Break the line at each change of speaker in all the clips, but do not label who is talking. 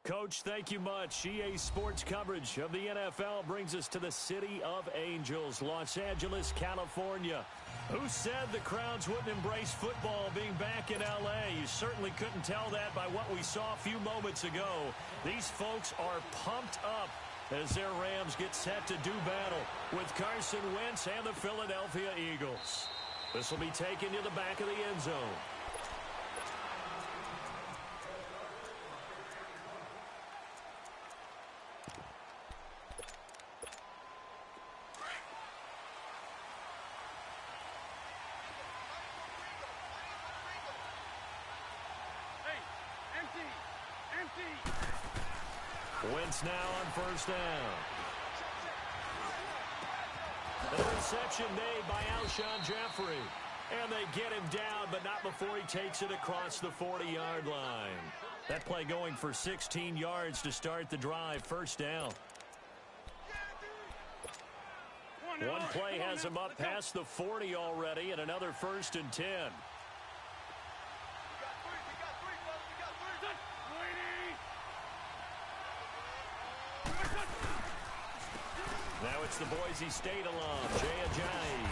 Coach, thank you much. EA Sports coverage of the NFL brings us to the City of Angels, Los Angeles, California. Who said the crowds wouldn't embrace football being back in L.A.? You certainly couldn't tell that by what we saw a few moments ago. These folks are pumped up as their Rams get set to do battle with Carson Wentz and the Philadelphia Eagles. This will be taken to the back of the end zone. Wentz now on first down. The reception made by Alshon Jeffrey. And they get him down, but not before he takes it across the 40-yard line. That play going for 16 yards to start the drive. First down. One play has him up past the 40 already, and another 1st and 10. Now it's the Boise State alum, Jay Ajayi.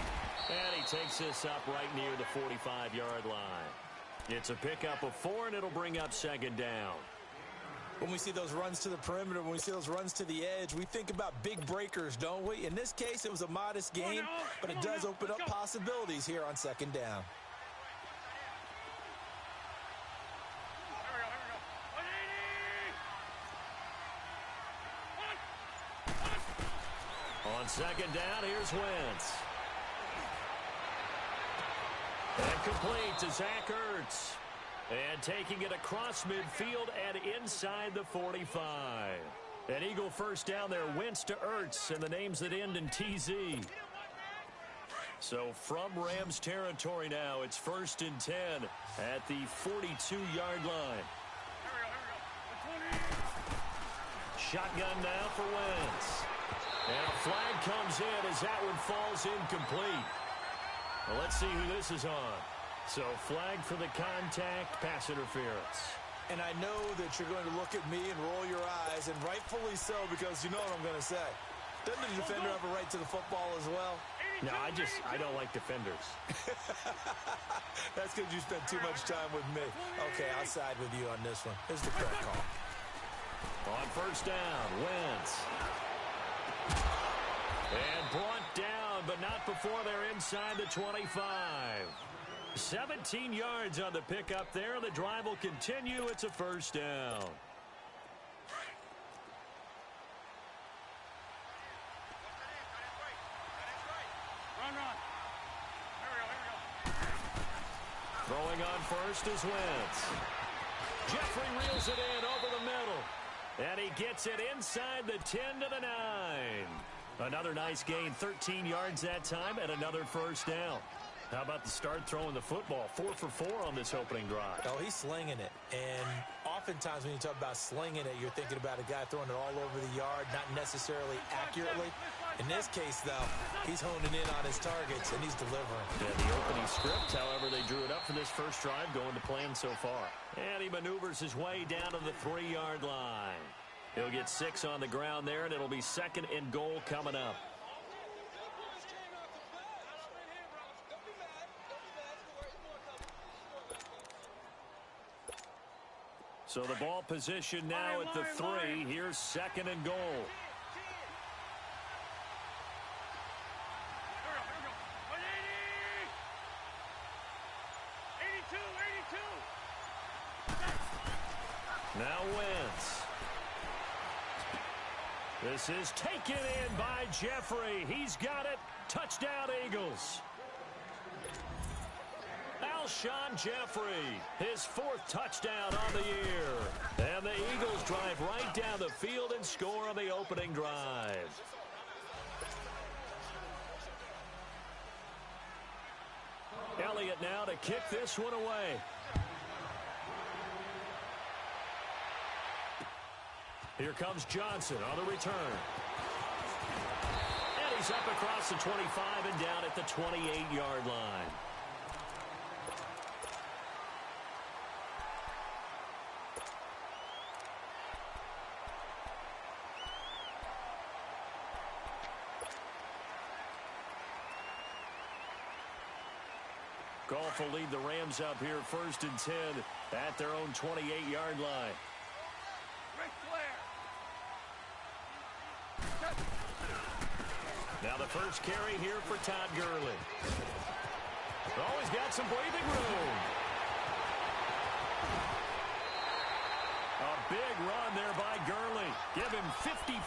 And he takes this up right near the 45-yard line. It's a pickup of 4, and it'll bring up 2nd down.
When we see those runs to the perimeter, when we see those runs to the edge, we think about big breakers, don't we? In this case, it was a modest gain, but it does open up possibilities here on 2nd down.
On 2nd down, here's Wentz. And complete to Zach Ertz. And taking it across midfield and inside the 45. An Eagle first down there, Wentz to Ertz, and the names that end in TZ. So from Rams territory now, it's 1st and 10 at the 42-yard line. Shotgun now for Wentz. And a flag comes in as that one falls incomplete. Well, let's see who this is on. So flag for the contact, pass interference.
And I know that you're going to look at me and roll your eyes, and rightfully so, because you know what I'm going to say. Doesn't the defender have a right to the football as well?
No, I don't like defenders.
That's because you spent too much time with me. Okay, I'll side with you on this one. Here's the correct call.
On first down, Wentz. And brought down, but not before they're inside the 25. 17 yards on the pickup there. The drive will continue. It's a first down. Throwing on first is Wentz. Jeffrey reels it in over the middle. And he gets it inside the 10 to the 9. Another nice gain, 13 yards that time, and another first down. How about the start throwing the football? 4 for 4 on this opening drive.
Oh, he's slinging it. And oftentimes when you talk about slinging it, you're thinking about a guy throwing it all over the yard, not necessarily accurately. In this case, though, he's honing in on his targets, and he's delivering.
Yeah, the opening script, however, they drew it up for this first drive, going to plan so far. And he maneuvers his way down to the 3-yard line. He'll get 6 on the ground there, and it'll be 2nd and goal coming up. So the ball position now at the 3. Here's 2nd and goal. Now Wentz. This is taken in by Jeffrey. He's got it. Touchdown, Eagles. Alshon Jeffrey, his 4th touchdown on the year. And the Eagles drive right down the field and score on the opening drive. Elliott now to kick this one away. Here comes Johnson on the return. And he's up across the 25 and down at the 28-yard line. Goff will lead the Rams up here 1st and 10 at their own 28-yard line. Now the first carry here for Todd Gurley. Oh, he's got some breathing room. A big run there by Gurley. Give him 55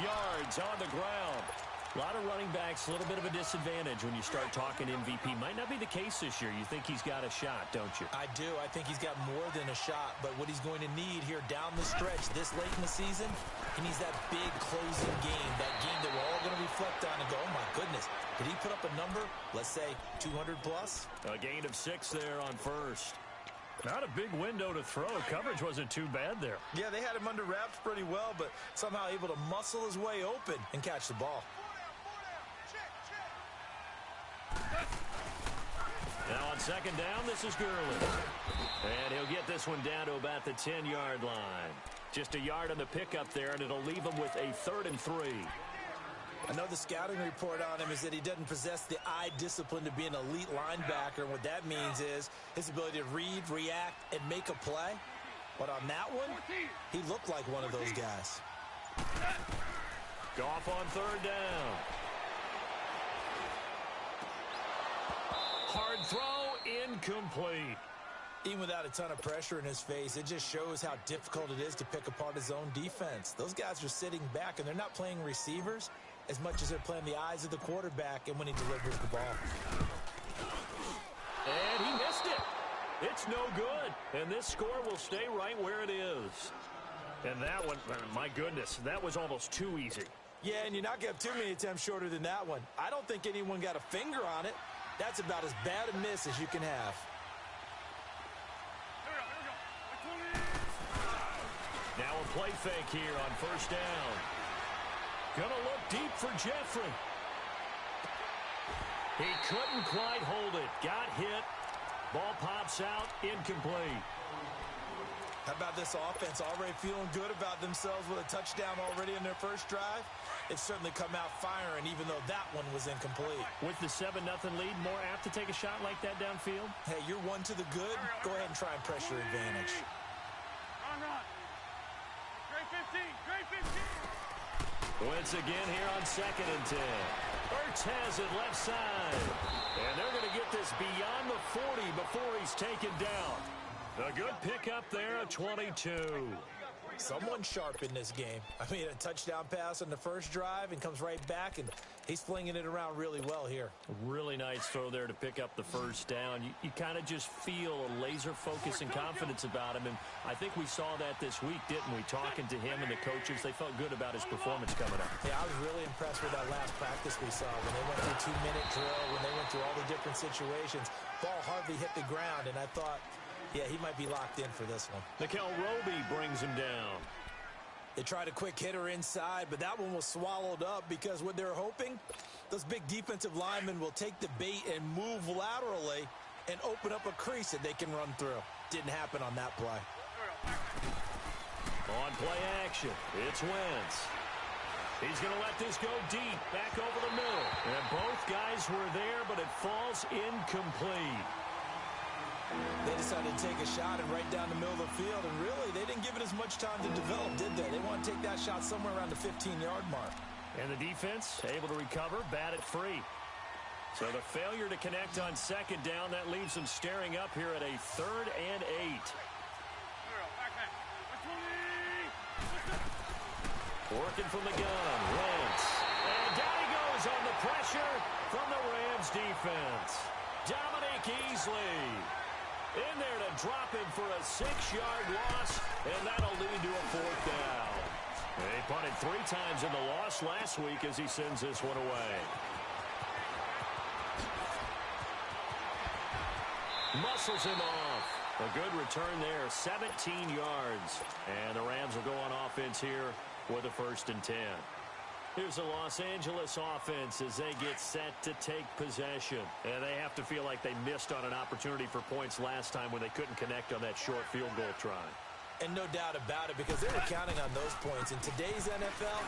yards on the ground. A lot of running backs, a little bit of a disadvantage when you start talking MVP. Might not be the case this year. You think he's got a shot, don't you?
I do. I think he's got more than a shot. But what he's going to need here down the stretch this late in the season, he needs that big closing game, that game that we're all going to reflect on and go, oh, my goodness, did he put up a number, let's say, 200 plus?
A gain of 6 there on first. Not a big window to throw. Coverage wasn't too bad there.
Yeah, they had him under wraps pretty well, but somehow able to muscle his way open and catch the ball.
Now on 2nd down, this is Gurley. And he'll get this one down to about the 10-yard line. Just a yard on the pickup there, and it'll leave him with a 3rd and 3.
I know the scouting report on him is that he doesn't possess the eye discipline to be an elite linebacker. And what that means is his ability to read, react, and make a play. But on that one, he looked like one of those guys.
Goff on 3rd down. Hard throw, incomplete.
Even without a ton of pressure in his face, it just shows how difficult it is to pick apart his own defense. Those guys are sitting back, and they're not playing receivers as much as they're playing the eyes of the quarterback and when he delivers the ball.
And he missed it. It's no good. And this score will stay right where it is. And that one, my goodness, that was almost too easy.
Yeah, and you're not going to have too many attempts shorter than that one. I don't think anyone got a finger on it. That's about as bad a miss as you can have.
Now a play fake here on 1st down. Gonna look deep for Jeffrey. He couldn't quite hold it. Got hit. Ball pops out. Incomplete.
How about this offense already feeling good about themselves with a touchdown already in their first drive? It's certainly come out firing, even though that one was incomplete.
With the 7-0 lead, more apt to take a shot like that downfield?
Hey, you're one to the good. Go ahead and try and pressure advantage.
Once again here on 2nd and 10. Ertz has it left side. And they're going to get this beyond the 40 before he's taken down. A good pickup there, a 22.
Someone sharp in this game. I mean, a touchdown pass on the first drive and comes right back, and he's flinging it around really well here.
Really nice throw there to pick up the 1st down. You kind of just feel a laser focus and confidence about him, and I think we saw that this week, didn't we? Talking to him and the coaches, they felt good about his performance coming up.
Yeah, I was really impressed with that last practice we saw when they went through 2-minute drill, when they went through all the different situations. Ball hardly hit the ground, and I thought, yeah, he might be locked in for this one.
Nickel Roby brings him down.
They tried a quick hitter inside, but that one was swallowed up because what they're hoping, those big defensive linemen will take the bait and move laterally and open up a crease that they can run through. Didn't happen on that play.
On play action, it's Wentz. He's going to let this go deep, back over the middle. And both guys were there, but it falls incomplete.
They decided to take a shot and right down the middle of the field, and really, they didn't give it as much time to develop, did they? They want to take that shot somewhere around the 15-yard mark.
And the defense able to recover, bat it free. So the failure to connect on 2nd down, that leaves them staring up here at a 3rd and 8. Working from the gun, Wentz. And down he goes on the pressure from the Rams defense. Dominique Easley in there to drop him for a 6-yard loss, and that'll lead to a 4th down. They punted 3 times in the loss last week as he sends this one away. Muscles him off. A good return there, 17 yards. And the Rams will go on offense here with a 1st and 10. Here's the Los Angeles offense as they get set to take possession. And they have to feel like they missed on an opportunity for points last time when they couldn't connect on that short field goal try.
And no doubt about it, because they were counting on those points. In today's NFL,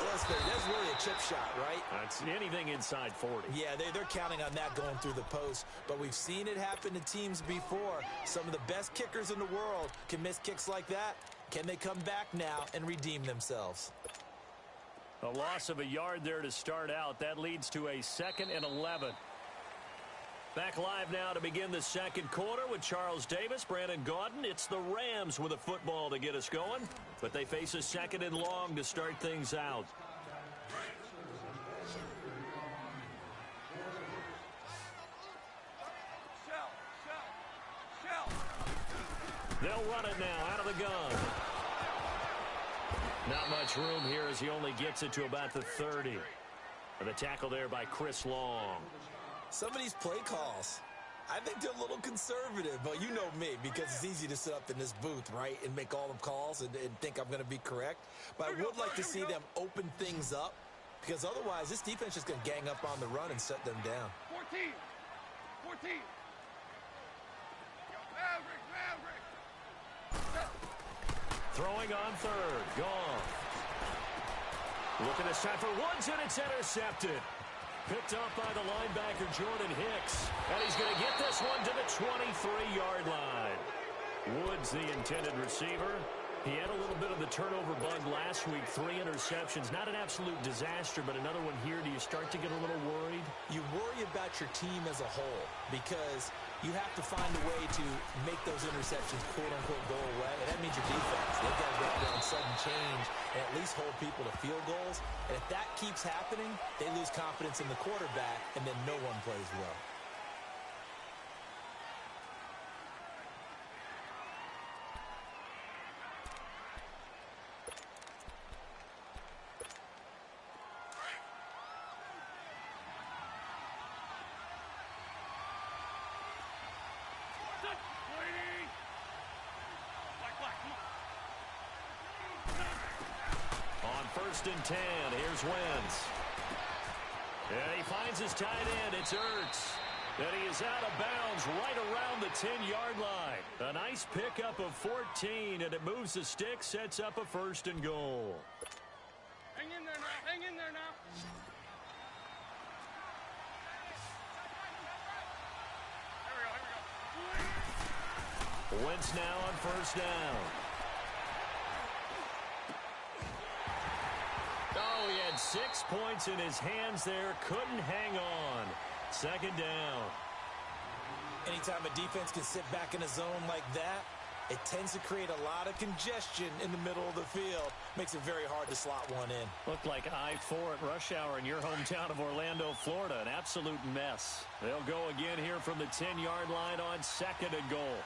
that's really a chip shot, right?
That's anything inside 40.
Yeah, they're counting on that going through the post. But we've seen it happen to teams before. Some of the best kickers in the world can miss kicks like that. Can they come back now and redeem themselves?
A loss of a yard there to start out. That leads to a 2nd and 11. Back live now to begin the second quarter with Charles Davis, Brandon Gaudin. It's the Rams with a football to get us going, but they face a 2nd and long to start things out. They'll run it now out of the gun. Not much room here as he only gets it to about the 30. The tackle there by Chris Long.
Some of these play calls, I think they're a little conservative, but you know me, because it's easy to sit up in this booth, right, and make all the calls and think I'm going to be correct. But I would like to see them open things up, because otherwise this defense is going to gang up on the run and shut them down.
14.
Throwing on third. Gone. Looking this time for Woods, and it's intercepted. Picked up by the linebacker, Jordan Hicks. And he's going to get this one to the 23-yard line. Woods, the intended receiver. He had a little bit of the turnover bug last week. 3 interceptions. Not an absolute disaster, but another one here. Do you start to get a little worried?
You worry about your team as a whole because you have to find a way to make those interceptions, quote-unquote, go away. And that means your defense. They've got to get there on sudden change and at least hold people to field goals. And if that keeps happening, they lose confidence in the quarterback, and then no one plays well.
First and 10. Here's Wentz. And he finds his tight end. It's Ertz. And he is out of bounds right around the 10-yard line. A nice pickup of 14, and it moves the stick, sets up a 1st and goal.
Hang in there now. Hang in there now. Here we go.
Wentz now on 1st down. Oh, he had 6 points in his hands there. Couldn't hang on. 2nd down.
Anytime a defense can sit back in a zone like that, it tends to create a lot of congestion in the middle of the field. Makes it very hard to slot one in.
Looked like I-4 at rush hour in your hometown of Orlando, Florida. An absolute mess. They'll go again here from the 10-yard line on 2nd and goal.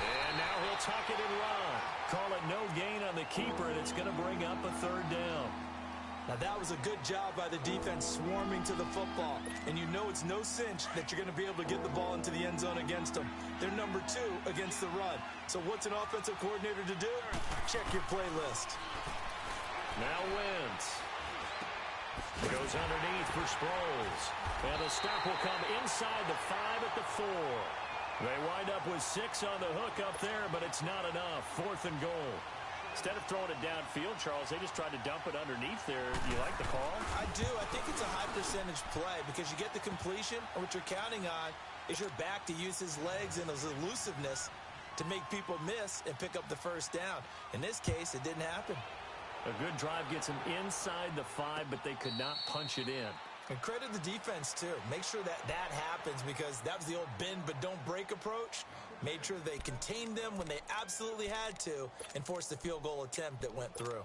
And now he'll tuck it and run. Call it no gain on the keeper, and it's going to bring up a 3rd down.
Now, that was a good job by the defense swarming to the football. And you know it's no cinch that you're going to be able to get the ball into the end zone against them. They're number 2 against the run. So what's an offensive coordinator to do? Check your playlist.
Now Wentz. Goes underneath for Sproles. And the stop will come inside the 5 at the 4. They wind up with 6 on the hook up there, but it's not enough. 4th and goal. Instead of throwing it downfield, Charles, they just tried to dump it underneath there. You like the call?
I do. I think it's a high percentage play because you get the completion, and what you're counting on is your back to use his legs and his elusiveness to make people miss and pick up the 1st down. In this case, it didn't happen.
A good drive gets them inside the 5, but they could not punch it in.
And credit the defense, too. Make sure that happens because that was the old bend but don't break approach. Made sure they contained them when they absolutely had to and forced the field goal attempt that went through.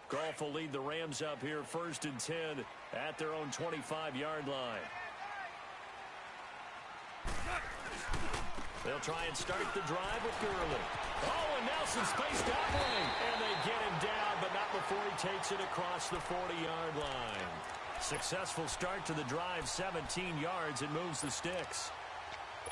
Goff will lead the Rams up here 1st and 10 at their own 25-yard line. They'll try and start the drive with Gurley. Oh, and Nelson spaced doubling. And they get him down, but not before he takes it across the 40-yard line. Successful start to the drive, 17 yards. It moves the sticks.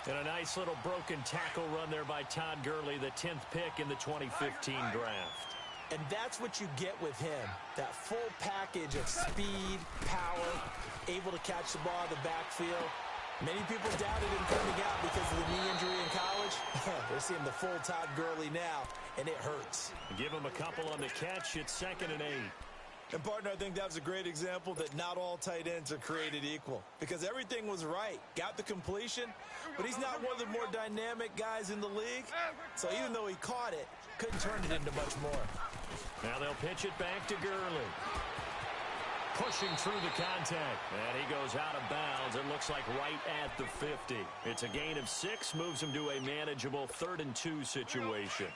And a nice little broken tackle run there by Todd Gurley, the 10th pick in the 2015 draft.
And that's what you get with him, that full package of speed, power, able to catch the ball in the backfield. Many people doubted him coming out because of the knee injury in college. They're seeing the full Todd Gurley now, and it hurts.
Give him a couple on the catch. It's 2nd and 8.
And, partner, I think that was a great example that not all tight ends are created equal because everything was right. Got the completion, but he's not one of the more dynamic guys in the league. So even though he caught it, couldn't turn it into much more.
Now they'll pitch it back to Gurley. Pushing through the contact. And he goes out of bounds. It looks like right at the 50. It's a gain of 6. Moves him to a manageable 3rd and 2 situation.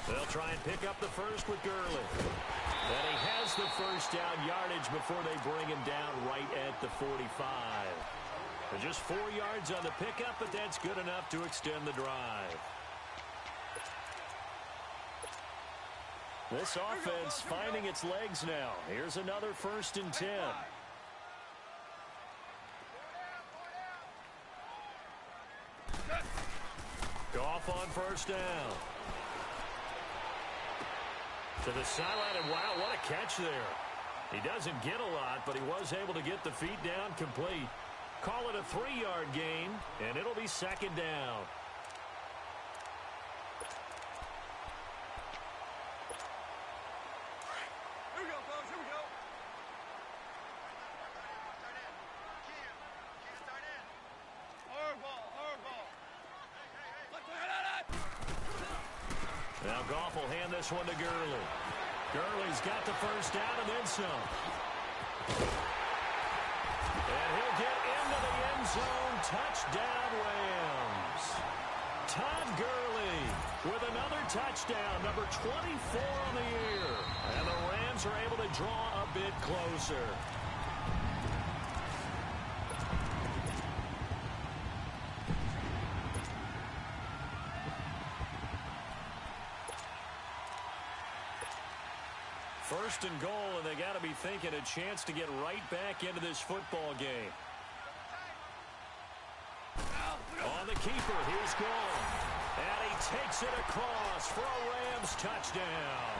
They'll try and pick up the first with Gurley. And he has the first down yardage before they bring him down right at the 45. Just 4 yards on the pickup, but that's good enough to extend the drive. This offense finding its legs now. Here's another 1st and 10. Goff on 1st down. To the sideline, and wow, what a catch there. He doesn't get a lot, but he was able to get the feet down complete. Call it a 3-yard gain, and it'll be 2nd down.
Here we go, fellas, here we go. Hard ball, hard ball.
Now Goff will hand this one to Gurley. Gurley's got the first down and then some. And he'll get into the end zone. Touchdown, Rams. Todd Gurley with another touchdown, number 24 on the year. And the Rams are able to draw a bit closer. First and goal, and they got to be thinking a chance to get right back into this football game. On the keeper, here's Goin. And he takes it across for a Rams touchdown.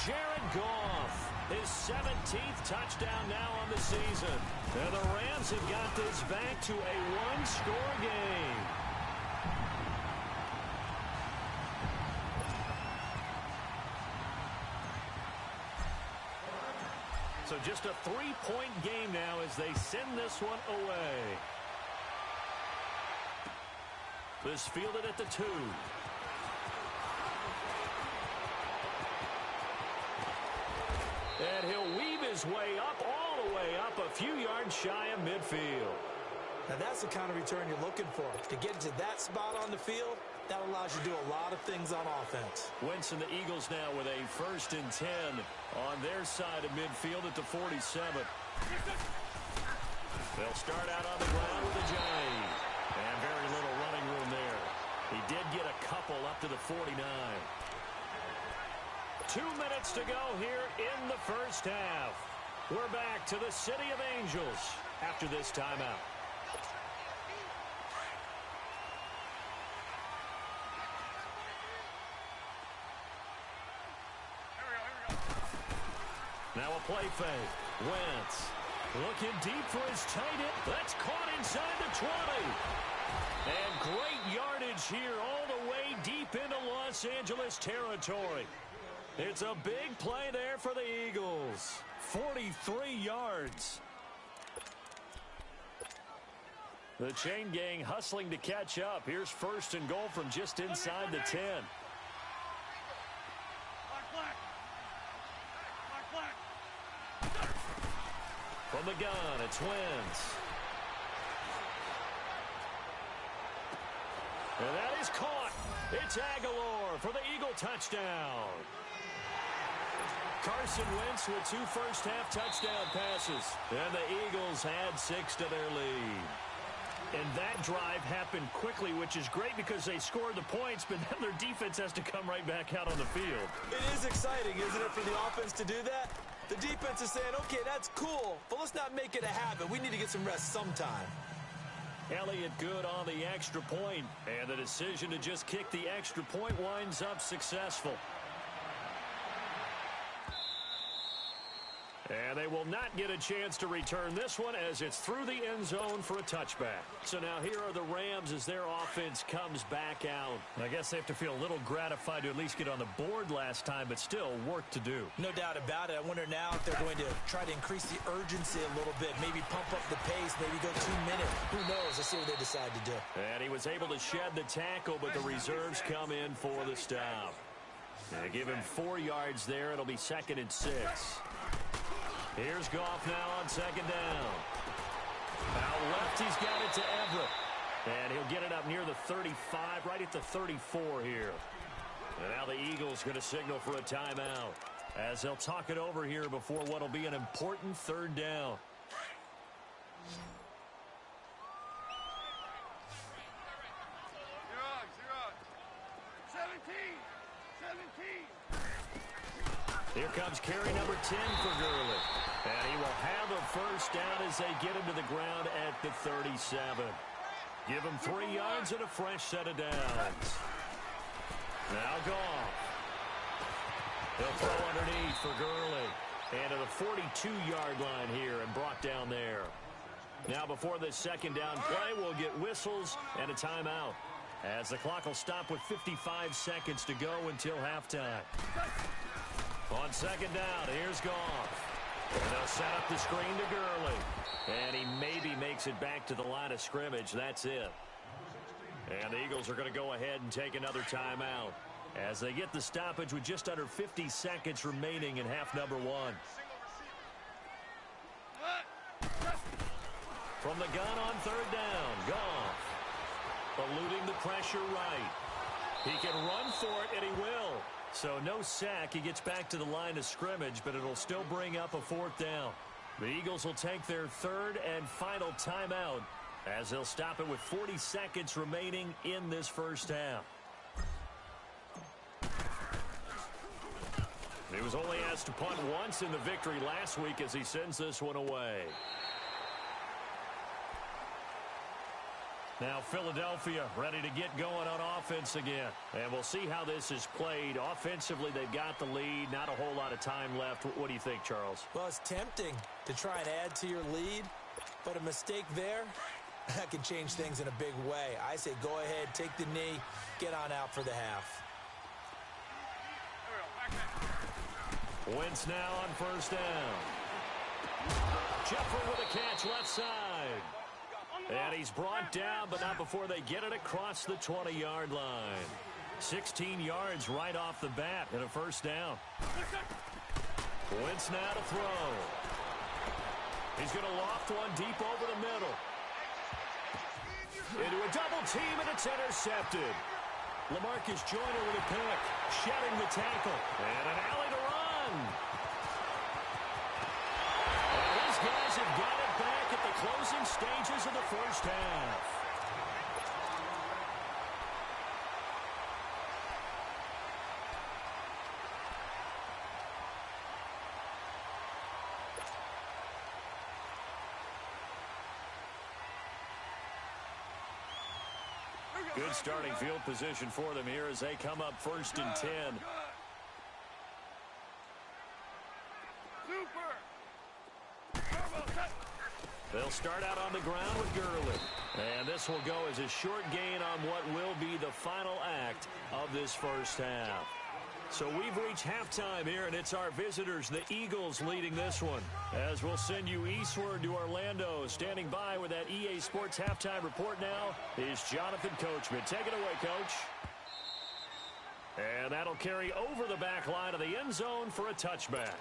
Jared Goff, his 17th touchdown now on the season. And the Rams have got this back to a one-score game. So just a 3-point game now as they send this one away. This fielded at the 2. And he'll weave his way up, all the way up, a few yards shy of midfield.
Now that's the kind of return you're looking for. To get to that spot on the field, that allows you to do a lot of things on offense.
Wentz and the Eagles now with a 1st and 10 on their side of midfield at the 47. They'll start out on the ground with a Giant. And very little running room there. He did get a couple up to the 49. 2 minutes to go here in the first half. We're back to the City of Angels after this timeout. Now a play fake. Wentz looking deep for his tight end. That's caught inside the 20. And great yardage here all the way deep into Los Angeles territory. It's a big play there for the Eagles. 43 yards. The chain gang hustling to catch up. Here's 1st and goal from just inside the 10. From the gun, it's Wentz. And that is caught. It's Aguilar for the Eagle touchdown. Carson Wentz with 2 first-half touchdown passes. And the Eagles add 6 to their lead. And that drive happened quickly, which is great because they scored the points, but then their defense has to come right back out on the field.
It is exciting, isn't it, for the offense to do that? The defense is saying, okay, that's cool, but let's not make it a habit. We need to get some rest sometime.
Elliott good on the extra point, and the decision to just kick the extra point winds up successful. And they will not get a chance to return this one as it's through the end zone for a touchback. So now here are the Rams as their offense comes back out. I guess they have to feel a little gratified to at least get on the board last time, but still work to do.
No doubt about it. I wonder now if they're going to try to increase the urgency a little bit, maybe pump up the pace, maybe go 2 minutes. Who knows? Let's see what they decide to do.
And he was able to shed the tackle, but the reserves come in for the stop. They give him 4 yards there. It'll be 2nd and 6. Here's Goff now on 2nd down. Out left, he's got it to Everett. And he'll get it up near the 35, right at the 34 here. And now the Eagles going to signal for a timeout as they'll talk it over here before what will be an important 3rd down.
You're on. 17.
Here comes carry number 10 for Gurley. And he will have a first down as they get him to the ground at the 37. Give him 3 yards and a fresh set of downs. Now Goff. He'll throw underneath for Gurley. And to the 42-yard line here and brought down there. Now before this 2nd down play, we'll get whistles and a timeout, as the clock will stop with 55 seconds to go until halftime. On 2nd down, here's Goff. And they'll set up the screen to Gurley. And he maybe makes it back to the line of scrimmage. That's it. And the Eagles are going to go ahead and take another timeout as they get the stoppage with just under 50 seconds remaining in half number 1. From the gun on 3rd down, Goff eluding the pressure right. He can run for it, and he will. So no sack. He gets back to the line of scrimmage, but it'll still bring up a 4th down. The Eagles will take their 3rd and final timeout as they'll stop it with 40 seconds remaining in this first half. He was only asked to punt once in the victory last week as he sends this one away. Now Philadelphia ready to get going on offense again. And we'll see how this is played. Offensively, they've got the lead. Not a whole lot of time left. What do you think, Charles?
Well, it's tempting to try and add to your lead, but a mistake there, that can change things in a big way. I say go ahead, take the knee, get on out for the half.
Wentz now on 1st down. Jeffrey with a catch left side. And he's brought down, but not before they get it across the 20-yard line. 16 yards right off the bat and a 1st down. Wentz now to throw. He's going to loft one deep over the middle. Into a double team, and it's intercepted. LaMarcus Joyner with a pick, shedding the tackle. And an alley to run. And these guys have got it back at the closing stages of the first half. Good starting field position for them here as they come up 1st and 10. They'll start out on the ground with Gurley. And this will go as a short gain on what will be the final act of this first half. So we've reached halftime here, and it's our visitors, the Eagles, leading this one. As we'll send you eastward to Orlando. Standing by with that EA Sports halftime report now is Jonathan Coachman. Take it away, Coach. And that'll carry over the back line of the end zone for a touchback.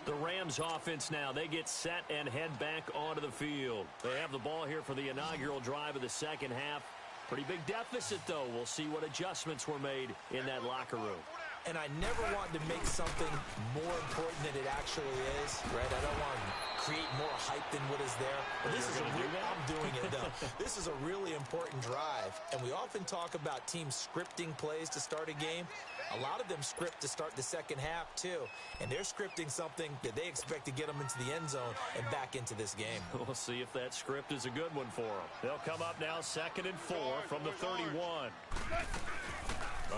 The Rams offense now, they get set and head back onto the field. They have the ball here for the inaugural drive of the second half. Pretty big deficit, though. We'll see what adjustments were made in that locker room.
And I never want to make something more important than it actually is, right? I don't want to create more hype than what is there. But this is I'm doing it, though. This is a really important drive, and we often talk about teams scripting plays to start a game. A lot of them script to start the second half, too, and they're scripting something that they expect to get them into the end zone and back into this game.
We'll see if that script is a good one for them. They'll come up now 2nd and 4 from the 31.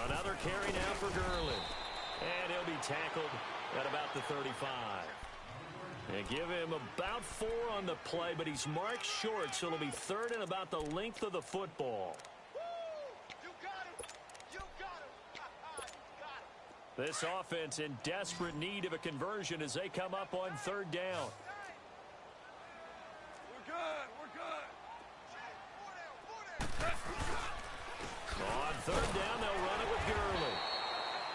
Another carry now for Gurley. And he'll be tackled at about the 35. And give him about 4 on the play, but he's marked short, so it'll be 3rd and about the length of the football.
You got him. You got him. You got him.
This offense in desperate need of a conversion as they come up on 3rd down.
We're good. We're good.
On 3rd down, they'll run it with Gurley.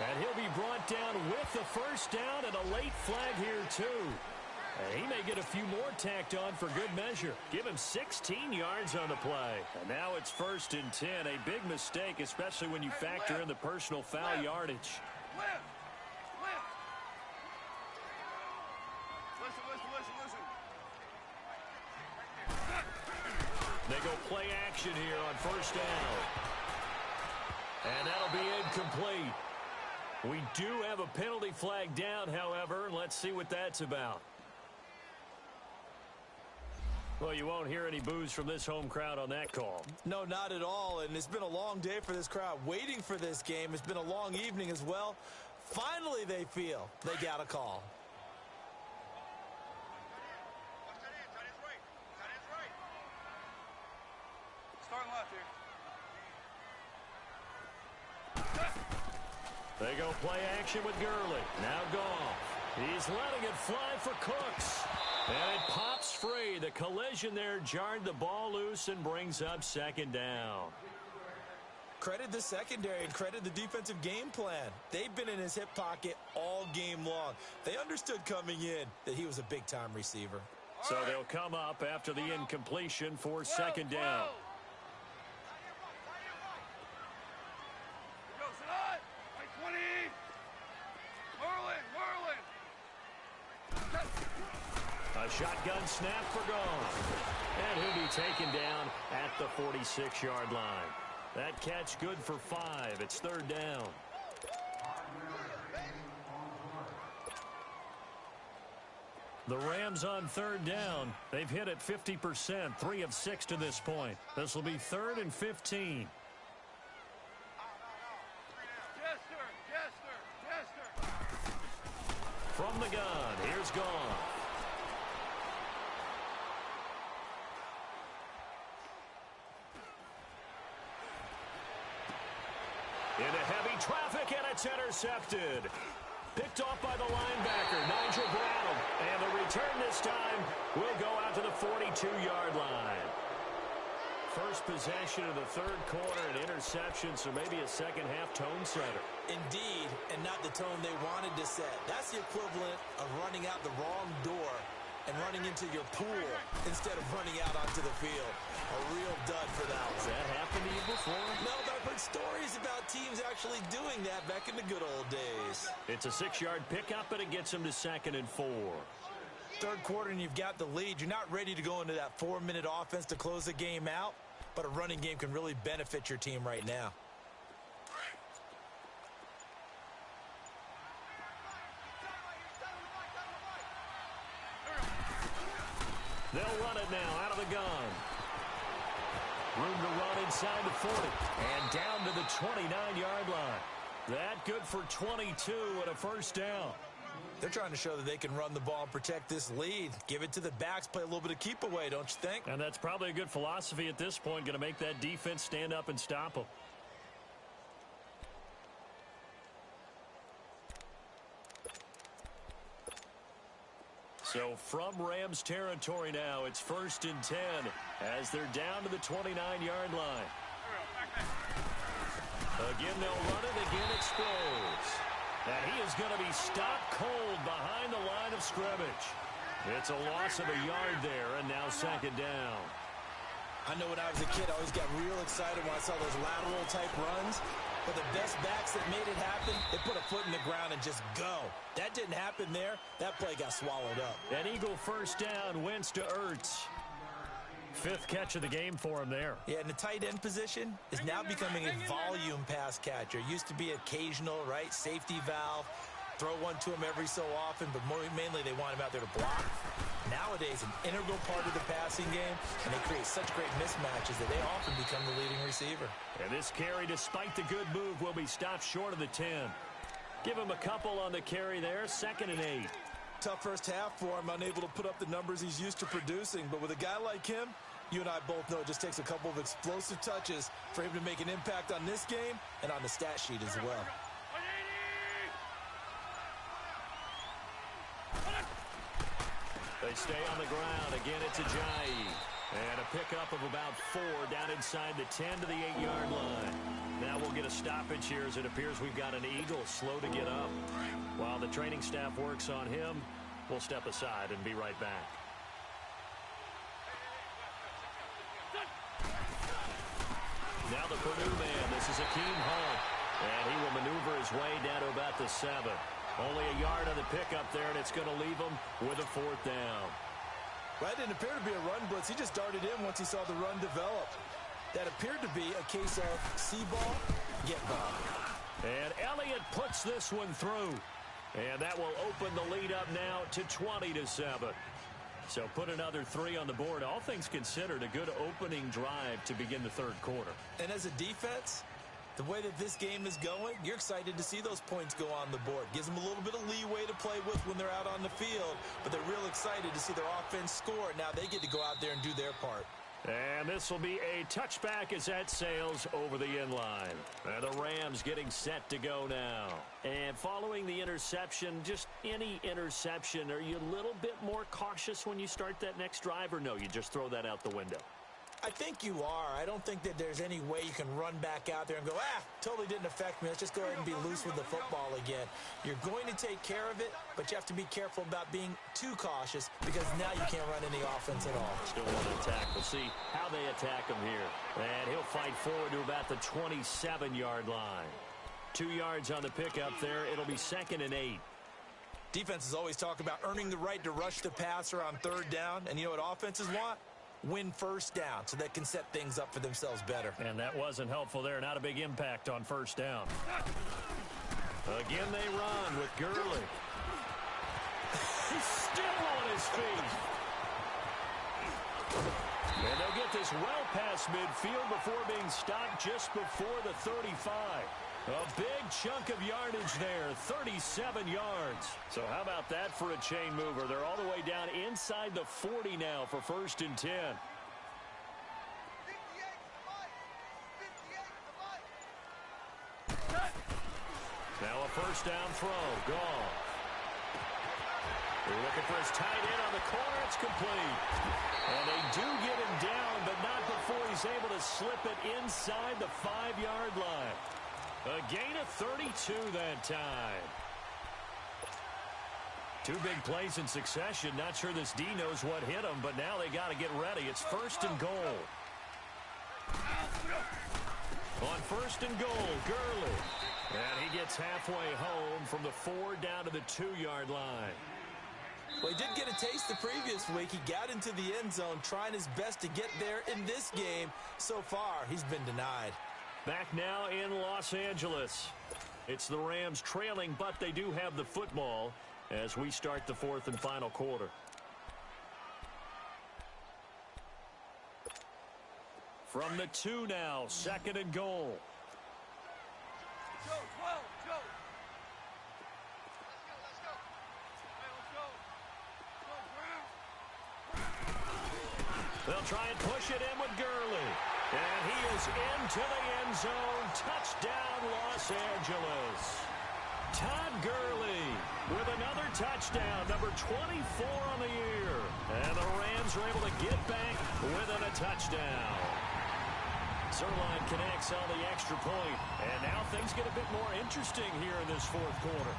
And he'll be brought down with the first down and a late flag here, too. And he may get a few more tacked on for good measure. Give him 16 yards on the play. And now it's 1st and 10. A big mistake, especially when you factor in the personal foul yardage.
Listen. Listen.
They go play action here on 1st down. And that'll be incomplete. We do have a penalty flag down, however, and let's see what that's about. Well, you won't hear any boos from this home crowd on that call.
No, not at all, and it's been a long day for this crowd waiting for this game. It's been a long evening as well. Finally, they feel they got a call.
Starting left here.
They go play action with Gurley. Now Goff. He's letting it fly for Cooks. And it pops free. The collision there jarred the ball loose and brings up 2nd down.
Credit the secondary and credit the defensive game plan. They've been in his hip pocket all game long. They understood coming in that he was a big-time receiver.
So they'll come up after the incompletion for 2nd down.
Go, side. 20. Merlin.
A shotgun snap for Goff. And he'll be taken down at the 46-yard line. That catch good for 5. It's 3rd down. The Rams on 3rd down. They've hit it 50%, 3 of 6 to this point. This will be 3rd and 15.
Jester.
From the gun, here's Goff. Into heavy traffic, and it's intercepted. Picked off by the linebacker, Nigel Bradham. And the return this time will go out to the 42-yard line. First possession of the 3rd quarter, an interception, so maybe a second-half tone setter.
Indeed, and not the tone they wanted to set. That's the equivalent of running out the wrong door and running into your pool instead of running out onto the field. A real dud for that one.
Has that happened to you before?
No, but I've heard stories about teams actually doing that back in the good old days.
It's a 6-yard pickup, and it gets them to 2nd and 4.
3rd quarter, and you've got the lead. You're not ready to go into that 4-minute offense to close the game out, but a running game can really benefit your team right now.
They'll run it now out of the gun. Room to run inside the 40. And down to the 29-yard line. That good for 22 and a 1st down.
They're trying to show that they can run the ball and protect this lead. Give it to the backs, play a little bit of keep away, don't you think?
And that's probably a good philosophy at this point, going to make that defense stand up and stop them. So from Rams territory now, it's 1st and 10 as they're down to the 29-yard line. Again, they'll run it. Again, explodes. And he is going to be stopped cold behind the line of scrimmage. It's a loss of a yard there, and now 2nd down.
I know when I was a kid, I always got real excited when I saw those lateral-type runs. But the best backs that made it happen, they put a foot in the ground and just go. That didn't happen there. That play got swallowed up.
An Eagle first down, Wentz to Ertz. 5th catch of the game for him there.
Yeah, and the tight end position is now becoming a volume pass catcher. Used to be occasional, right? Safety valve. Throw one to him every so often, but mainly they want him out there to block. Nowadays, an integral part of the passing game, and they create such great mismatches that they often become the leading receiver.
And this carry, despite the good move, will be stopped short of the 10. Give him a couple on the carry there, 2nd and 8.
Tough first half for him, unable to put up the numbers he's used to producing. But with a guy like him, you and I both know it just takes a couple of explosive touches for him to make an impact on this game and on the stat sheet as well.
They stay on the ground. Again, it's Ajayi. And a pickup of about 4 down inside the 10 to the 8-yard line. Now we'll get a stoppage here as it appears we've got an Eagle slow to get up. While the training staff works on him, we'll step aside and be right back. Now the Purdue man. This is Goin HAM. And he will maneuver his way down to about the 7. Only a yard on the pickup there, and it's going to leave him with a 4th down.
Well, that didn't appear to be a run blitz. He just darted in once he saw the run develop. That appeared to be a case of see ball, get ball.
And Elliott puts this one through. And that will open the lead up now to 20-7. So put another 3 on the board. All things considered, a good opening drive to begin the 3rd quarter.
And as a defense, the way that this game is going, you're excited to see those points go on the board. Gives them a little bit of leeway to play with when they're out on the field, but they're real excited to see their offense score. Now they get to go out there and do their part.
And this will be a touchback as that sails over the end line. And the Rams getting set to go now. And following the interception, just any interception, are you a little bit more cautious when you start that next drive, or no, you just throw that out the window?
I think you are. I don't think that there's any way you can run back out there and go, totally didn't affect me. Let's just go ahead and be loose with the football again. You're going to take care of it, but you have to be careful about being too cautious because now you can't run any offense at all.
Still want to attack. We'll see how they attack him here. And he'll fight forward to about the 27-yard line. 2 yards on the pickup there. It'll be 2nd and 8.
Defenses always talk about earning the right to rush the passer on 3rd down, and you know what offenses want? Win 1st down so they can set things up for themselves better.
And that wasn't helpful there. Not a big impact on 1st down. Again, they run with Gurley. He's still on his feet. And they'll get this well past midfield before being stopped just before the 35. A big chunk of yardage there, 37 yards. So how about that for a chain mover? They're all the way down inside the 40 now for 1st and 10.
58 to Mike.
Now a 1st down throw. Gone. They're looking for his tight end on the corner. It's complete. And they do get him down, but not before he's able to slip it inside the 5-yard line. A gain of 32 that time. 2 big plays in succession. Not sure this D knows what hit him, but now they got to get ready. It's 1st and goal. On 1st and goal, Gurley. And he gets halfway home from the 4 down to the 2-yard line.
Well, he did get a taste the previous week. He got into the end zone trying his best to get there in this game. So far, he's been denied.
Back now in Los Angeles. It's the Rams trailing, but they do have the football as we start the 4th and final quarter. From the 2 now, 2nd and goal.
Joe, 12, Joe. Let's go. Hey, let's go. Go, Brown.
They'll try and push it in with Gurley. And he is into the end zone. Touchdown, Los Angeles. Todd Gurley with another touchdown, number 24 on the year. And the Rams are able to get back within a touchdown. Zerline connects on the extra point. And now things get a bit more interesting here in this 4th quarter.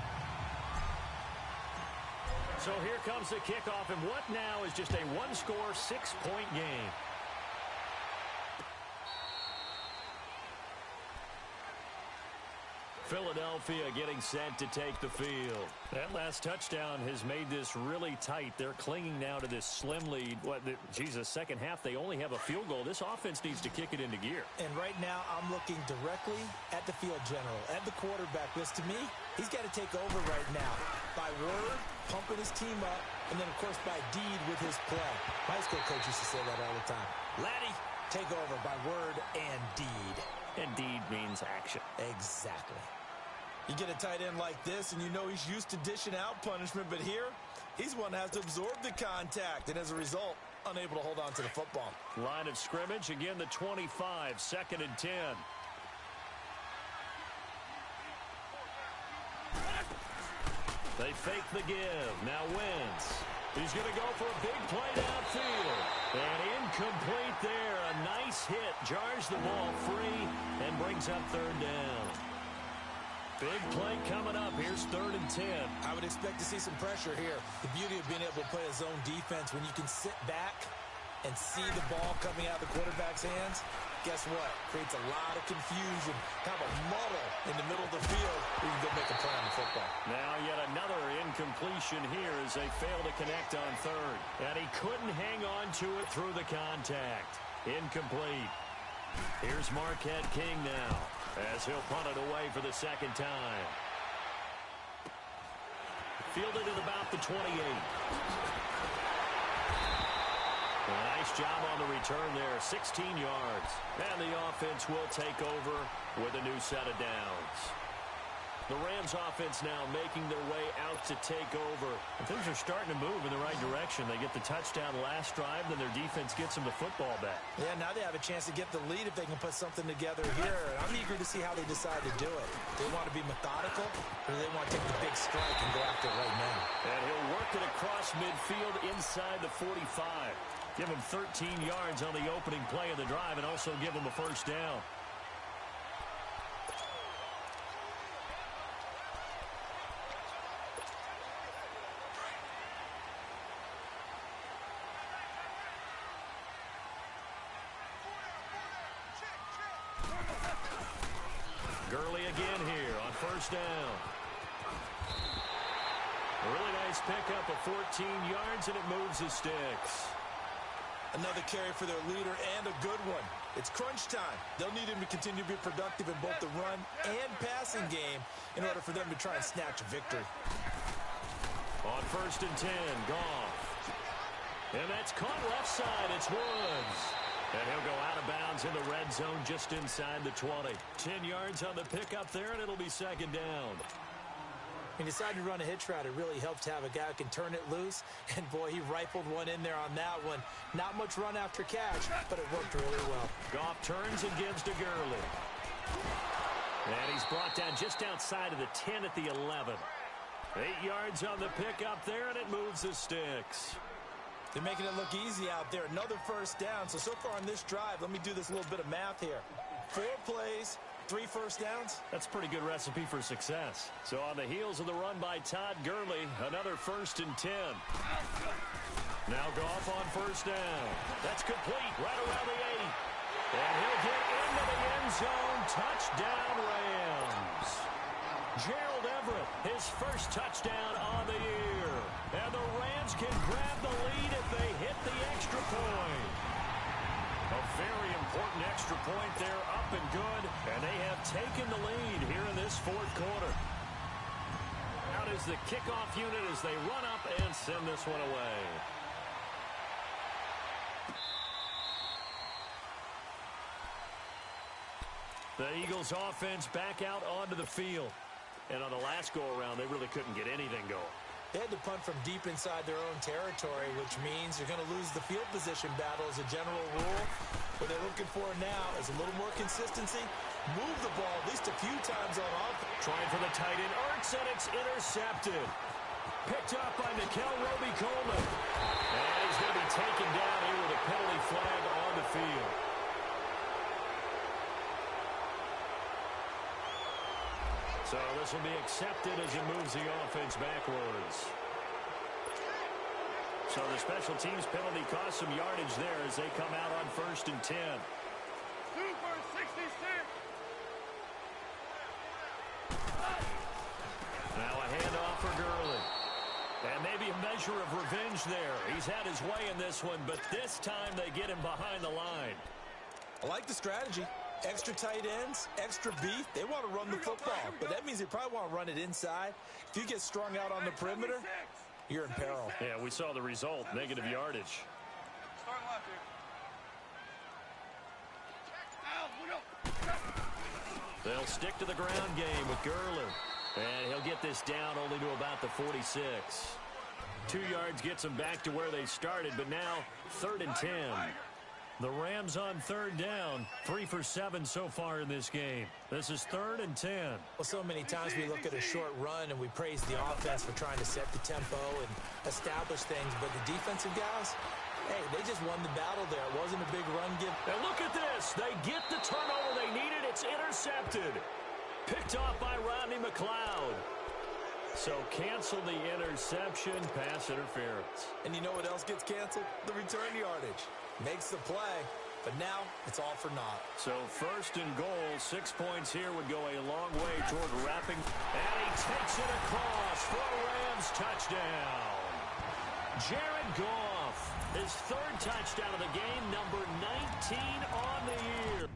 So here comes the kickoff, and what now is just a 1-score, 6-point game. Philadelphia getting set to take the field. That last touchdown has made this really tight. They're clinging now to this slim lead. Second half, they only have a field goal. This offense needs to kick it into gear.
And right now, I'm looking directly at the field general, at the quarterback. Because to me, he's got to take over right now. By word, pumping his team up, and then, of course, by deed with his play. My high school coach used to say that all the time. Laddie, take over by word and deed.
And deed means action.
Exactly. You get a tight end like this, and you know he's used to dishing out punishment, but here, he's one that has to absorb the contact, and as a result, unable to hold on to the football.
Line of scrimmage, again the 25, 2nd and 10. They fake the give. Now Wentz. He's going to go for a big play downfield. And incomplete there. A nice hit. Jars the ball free and brings up 3rd down. Big play coming up. Here's 3rd and 10.
I would expect to see some pressure here. The beauty of being able to play a zone defense when you can sit back and see the ball coming out of the quarterback's hands. Guess what? Creates a lot of confusion, kind of a muddle in the middle of the field where you can go make a play on the football.
Now yet another incompletion here as they fail to connect on 3rd. And he couldn't hang on to it through the contact. Incomplete. Here's Marquette King now as he'll punt it away for the 2nd time. Fielded at about the 28. Nice job on the return there, 16 yards. And the offense will take over with a new set of downs. The Rams offense now making their way out to take over. And things are starting to move in the right direction. They get the touchdown last drive, then their defense gets them the football back.
Yeah, now they have a chance to get the lead if they can put something together here. And I'm eager to see how they decide to do it. They want to be methodical, or they want to take the big strike and go after it right now.
And he'll work it across midfield inside the 45. Give him 13 yards on the opening play of the drive and also give him a 1st down. Gurley again here on 1st down. A really nice pickup of 14 yards, and it moves the sticks.
Another carry for their leader and a good one. It's crunch time. They'll need him to continue to be productive in both the run and passing game in order for them to try and snatch a victory.
On 1st and 10, Goff. And that's caught left side. It's Woods. And he'll go out of bounds in the red zone just inside the 20. 10 yards on the pickup there, and it'll be 2nd down.
He decided to run a hitch route. It really helped to have a guy who can turn it loose. And, boy, he rifled one in there on that one. Not much run after catch, but it worked really well.
Goff turns and gives to Gurley. And he's brought down just outside of the 10 at the 11. 8 yards on the pickup there, and it moves the sticks.
They're making it look easy out there. Another 1st down. So far on this drive, let me do this little bit of math here. 4 plays, 3 1st downs.
That's a pretty good recipe for success. So on the heels of the run by Todd Gurley, another 1st and 10. Now Goff on 1st down. That's complete right around the 8. And he'll get into the end zone. Touchdown Rams. Gerald Everett, his 1st touchdown on the year. And the Rams can grab the lead if they hit the extra point. A very important extra point there, up and good. And they have taken the lead here in this 4th quarter. Out is the kickoff unit as they run up and send this one away. The Eagles offense back out onto the field. And on the last go-around, they really couldn't get anything going.
They had to punt from deep inside their own territory, which means you're going to lose the field position battle as a general rule. What they're looking for now is a little more consistency. Move the ball at least a few times on offense.
Trying for the tight end. Ertz, and it's intercepted. Picked up by Nickel Roby-Coleman. And he's going to be taken down here with a penalty flag on the field. So this will be accepted as it moves the offense backwards. So the special teams penalty cost some yardage there as they come out on 1st and 10.
Super 66.
Now a handoff for Gurley. And maybe a measure of revenge there. He's had his way in this one, but this time they get him behind the line.
I like the strategy. Extra tight ends, extra beef. They want to run the football, but that means they probably want to run it inside. If you get strung out on the perimeter, you're in peril.
Yeah, we saw the result, negative yardage. They'll stick to the ground game with Gurley. And he'll get this down only to about the 46. 2 yards gets them back to where they started, but now 3rd and 10. The Rams on 3rd down, 3 for 7 so far in this game. This is 3rd and 10.
Well, so many times we look at a short run and we praise the offense for trying to set the tempo and establish things, but the defensive guys, hey, they just won the battle there. It wasn't a big run give.
And look at this. They get the turnover they needed. It's intercepted. Picked off by Rodney McLeod. So cancel the interception, pass interference.
And you know what else gets canceled? The return yardage. Makes the play, but now it's all for naught.
So 1st and goal, 6 points here would go a long way toward wrapping. And he takes it across for a Rams touchdown. Jared Goff, his 3rd touchdown of the game, number 19 on the year.